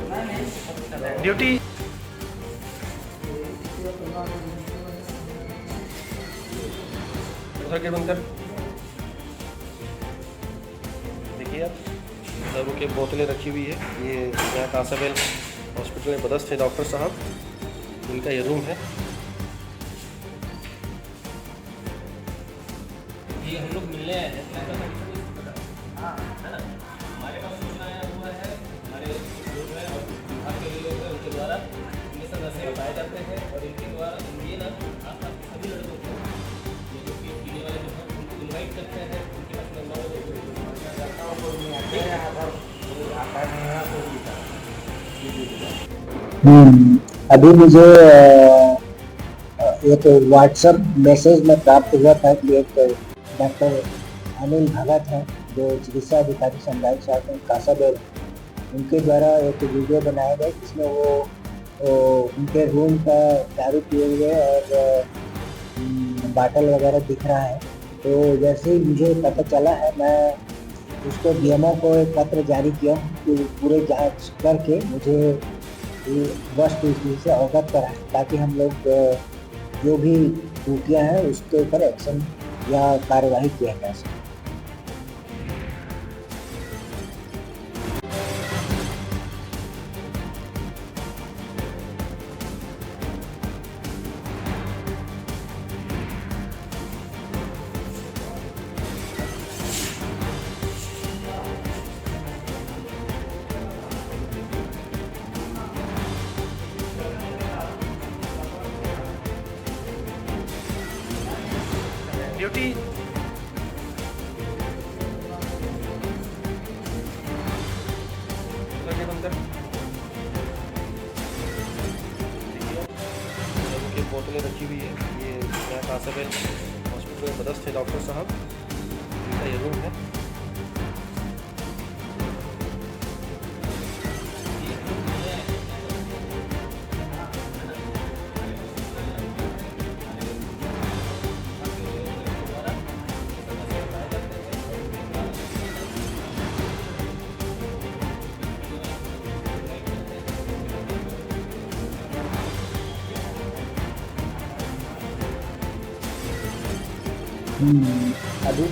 Duty उधर के बनकर देखिए आप दवाई की बोतलें रखी हुई है। ये यहाँ कांसाबेल हॉस्पिटल में पदस्थ है डॉक्टर साहब, इनका ये रूम है। ये हम लोग मिलने आए हैं। हाँ है ना, हमारे पास सूचना आया हुआ है, हमारे लोग हैं और विभाग के लोग हैं, उनके द्वारा ये सब ऐसे बताए जाते हैं और इनके द्वारा ये ना आसपास के सभी लड़कों को ये जो पीने वाले जो हैं उनको इन्वाइट करते हैं। उनके पास नंबर अभी मुझे एक व्हाट्सएप मैसेज में प्राप्त हुआ था कि एक डॉक्टर अनिल भगत हैं जो चिकित्सा अधिकारी सामुदायिक स्वास्थ्य कांसाबेल, उनके द्वारा एक वीडियो बनाया गया जिसमें वो उनके रूम का दारू पिए हुए और बाटल वगैरह दिख रहा है। तो जैसे ही मुझे पता चला है, मैं उसको डीएमओ को एक पत्र जारी किया कि पूरे जांच करके मुझे वस्तु स्थिति से अवगत कराएं ताकि हम लोग जो भी त्रुटियां हैं उसके ऊपर एक्शन या कार्यवाही किया जा सके। ड्यूटी उधर के बनकर देखिए आप दवाई की बोतलें रखी हुई है। ये यहाँ कांसाबेल हॉस्पिटल में पदस्थ है डॉक्टर साहब, इनका ये रूम है। अभी